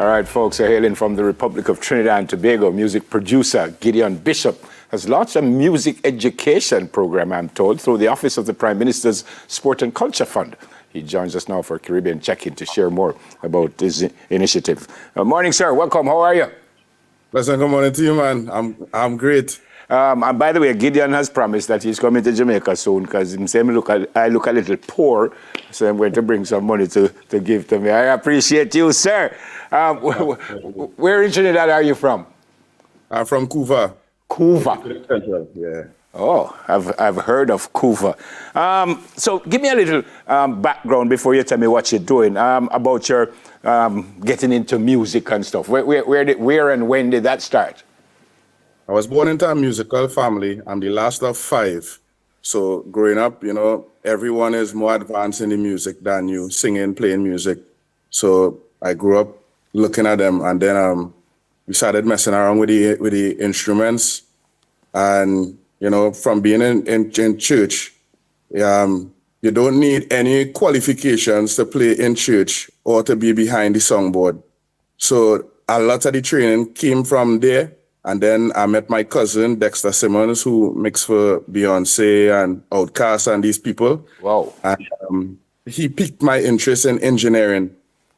All right, folks, hailing from the Republic of Trinidad and Tobago, music producer Gideon Bishop has launched a music education program, I'm told, through the Office of the Prime Minister's Sport and Culture Fund. He joins us now for a Caribbean check-in to share more about this initiative. Morning, sir. Welcome. How are you? Listen, good morning to you, man. I'm great. And by the way, Gideon has promised that he's coming to Jamaica soon because he said I look a little poor, so I'm going to bring some money to give to me. I appreciate you, sir. Where in Trinidad are you from? I'm from Cuba. Cuba. Yeah. Oh, I've heard of Cuba. So give me a little background before you tell me what you're doing about your getting into music and stuff. Where and when did that start? I was born into a musical family. I'm the last of 5. So growing up, everyone is more advanced in the music than you, singing, playing music. So I grew up looking at them, and then we started messing around with the instruments. And from being in church, you don't need any qualifications to play in church or to be behind the songboard. So a lot of the training came from there. And then I met my cousin, Dexter Simmons, who mixed for Beyonce and Outkast and these people. Wow. And he piqued my interest in engineering.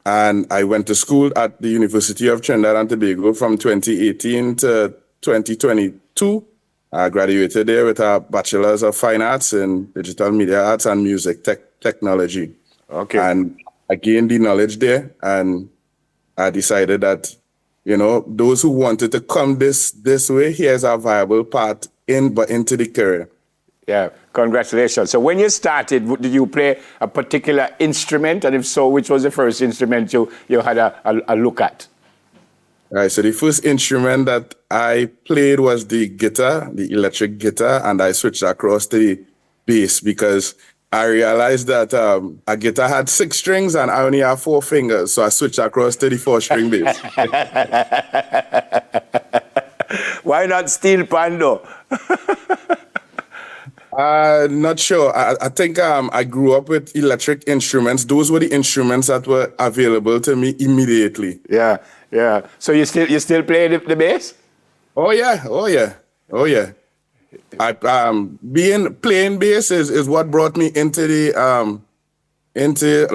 And I went to school at the University of Trinidad and Tobago from 2018 to 2022. I graduated there with a Bachelor's of Fine Arts in Digital Media Arts and Music Technology. Okay. And I gained the knowledge there, and I decided that those who wanted to come this way, here's a viable path into the career. Yeah, congratulations. So when you started, did you play a particular instrument? And if so, which was the first instrument you had a look at? All right, so the first instrument that I played was the guitar, the electric guitar, and I switched across to the bass because I realized that a guitar had 6 strings and I only have 4 fingers. So I switched across to the 4-string bass. Why not steel pando? Not sure. I think I grew up with electric instruments. Those were the instruments that were available to me immediately. Yeah. So you still play the bass? Oh yeah. Playing bass is what brought me into the into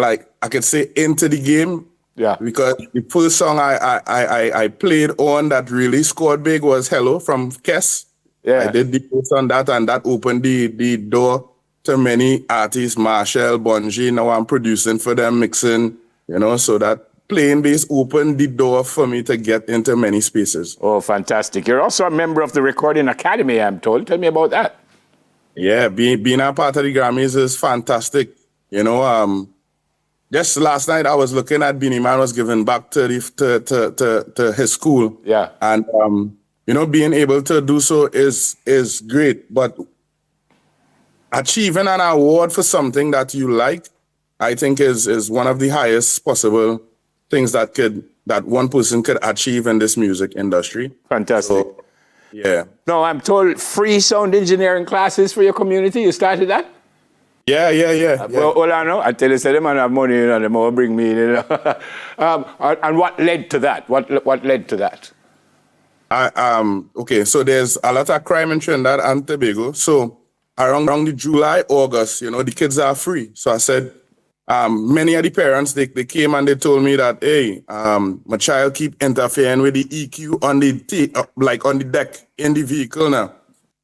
the game. Yeah. Because the first song I played on that really scored big was Hello from Kess. Yeah. I did the post on that, and that opened the door to many artists, Marshall, Bungie. Now I'm producing for them, mixing, so that playing bass opened the door for me to get into many spaces. Oh, fantastic. You're also a member of the Recording Academy, I'm told. Tell me about that. Yeah, being a part of the Grammys is fantastic. Just last night I was looking at Beanie Man was giving back to his school. Yeah. And being able to do so is great. But achieving an award for something that you like, I think is one of the highest possible things that one person could achieve in this music industry. Fantastic. So, yeah. No, I'm told free sound engineering classes for your community. You started that? Yeah. Well, all I know, I tell you, say them and have money, they will bring me in. And what led to that? What led to that? Okay, so there's a lot of crime in Trinidad and Tobago. So around the July, August, the kids are free. So I said, many of the parents, they came and they told me that, hey, my child keep interfering with the EQ on the deck in the vehicle now.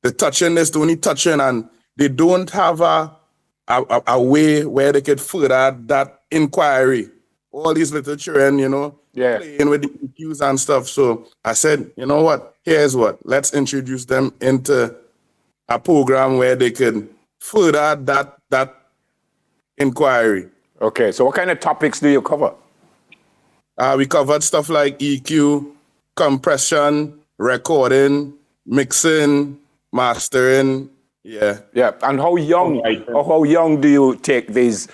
They're touching this, the only touching, and they don't have a way where they could further that inquiry. All these little children, playing with the EQs and stuff. So I said, you know what? Here's what. Let's introduce them into a program where they can further that inquiry. Okay, so what kind of topics do you cover? We covered stuff like EQ, compression, recording, mixing, mastering. Yeah. And how young do you take these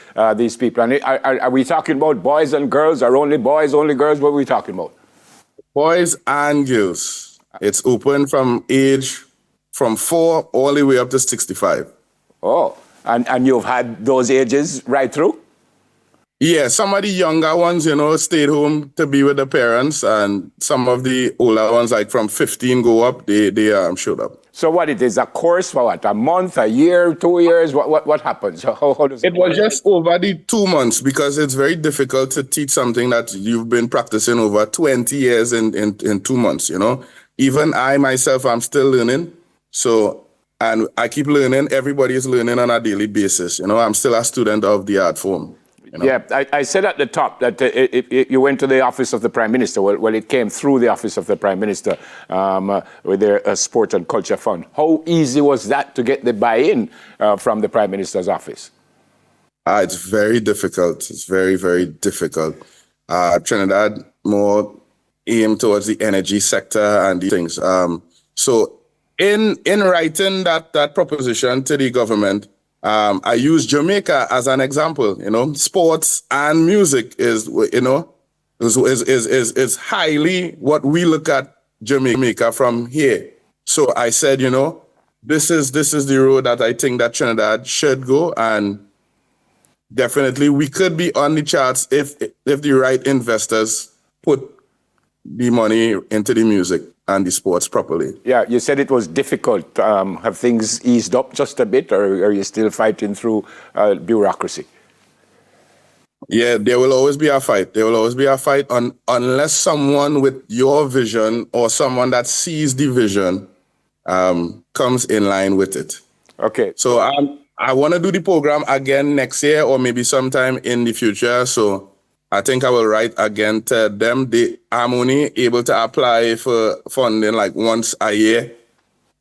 people? And are we talking about boys and girls, or only boys, only girls? What are we talking about? Boys and girls. It's open from age from 4 all the way up to 65. Oh, and you've had those ages right through? Yeah, some of the younger ones, stayed home to be with the parents, and some of the older ones, like from 15 go up, they showed up. So what it is, a course for what, a month, a year, 2 years? What happens? How does It it work? was just over the 2 months because it's very difficult to teach something that you've been practicing over 20 years in 2 months, Even I myself, I'm still learning. So, and I keep learning. Everybody is learning on a daily basis. I'm still a student of the art form. Yeah, I said at the top that you went to the office of the Prime Minister. Well, it came through the office of the Prime Minister with their Sport and Culture Fund. How easy was that to get the buy-in from the Prime Minister's office? It's very difficult. It's very, very difficult. Trinidad more aimed towards the energy sector and these things. So in writing that proposition to the government, I use Jamaica as an example. Sports and music is highly what we look at Jamaica from here. So I said, this is the road that I think that Trinidad should go, and definitely we could be on the charts if the right investors put the money into the music and the sports properly. Yeah, you said it was difficult. Have things eased up just a bit, or are you still fighting through bureaucracy? Yeah, there will always be a fight. There will always be a fight unless someone with your vision or someone that sees the vision comes in line with it. Okay. So I want to do the program again next year or maybe sometime in the future. So I think I will write again to them. I'm only able to apply for funding like once a year.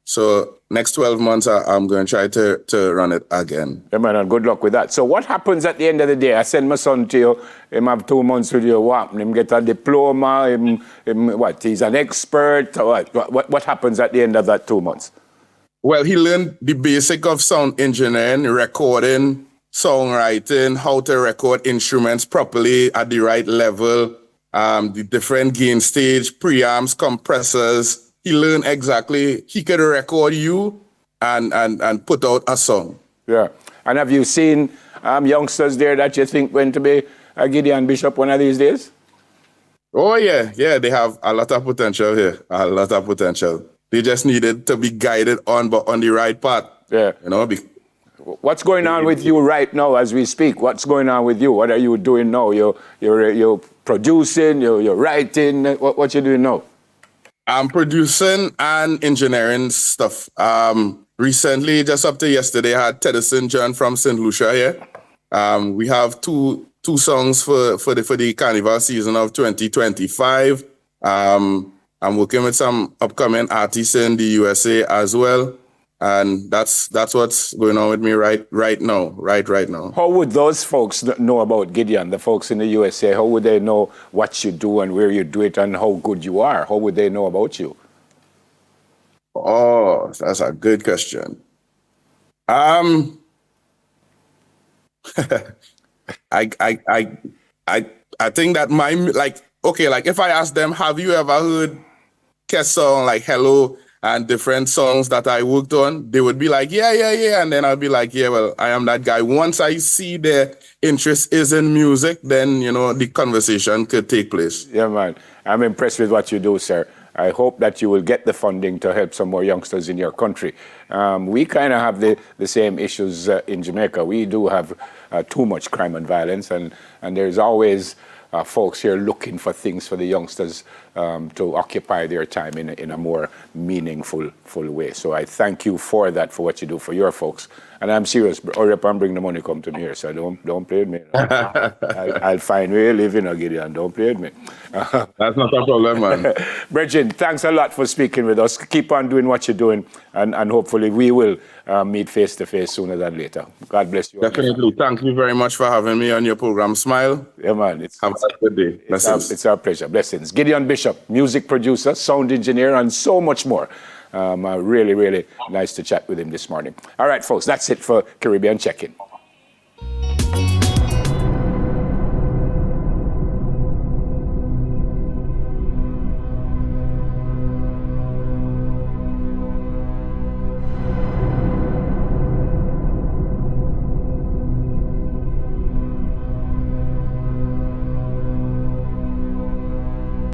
So next 12 months, I'm going to try to run it again. Yeah, man, and good luck with that. So what happens at the end of the day? I send my son to you, him have 2 months with you, what? Him get a diploma, what? He's an expert, what happens at the end of that 2 months? Well, he learned the basic of sound engineering, recording, songwriting, how to record instruments properly at the right level, the different gain stage, preamps, compressors. He learned exactly, he could record you and put out a song. Yeah. And have you seen youngsters there that you think going to be a Gideon Bishop one of these days? Oh, yeah. Yeah, they have a lot of potential here, a lot of potential. They just needed to be guided on the right path. Yeah. What's going on with you right now as we speak? What's going on with you? What are you doing now? You're producing, you're writing. What you doing now? I'm producing and engineering stuff. Recently, just up to yesterday, I had Tedison John from St. Lucia here. We have two songs for the carnival season of 2025. I'm working with some upcoming artists in the USA as well. And that's what's going on with me right now. How would those folks know about Gideon, the folks in the USA? How would they know what you do and where you do it and how good you are? How would they know about you? Oh, that's a good question. I think that if I ask them, have you ever heard Kes song like Hello and different songs that I worked on, they would be like, yeah. And then I'll be like, yeah, well, I am that guy. Once I see their interest is in music, then, the conversation could take place. Yeah, man. I'm impressed with what you do, sir. I hope that you will get the funding to help some more youngsters in your country. We kind of have the same issues in Jamaica. We do have too much crime and violence, and there's always folks here looking for things for the youngsters to occupy their time in a more meaningful way. So I thank you for that, for what you do for your folks. And I'm serious. Hurry up and bring the money, come to me here. So don't play with me. I'll find where you live, Gideon. Don't play with me. That's not a problem, man. Bridget, thanks a lot for speaking with us. Keep on doing what you're doing, and hopefully we will meet face to face sooner than later. God bless you. Definitely. Thank you very much for having me on your program. Smile. Yeah, man. Have a good day. Blessings. It's our pleasure. Blessings. Gideon Bishop, music producer, sound engineer, and so much more. Really, really nice to chat with him this morning. All right, folks, that's it for Caribbean Check-In.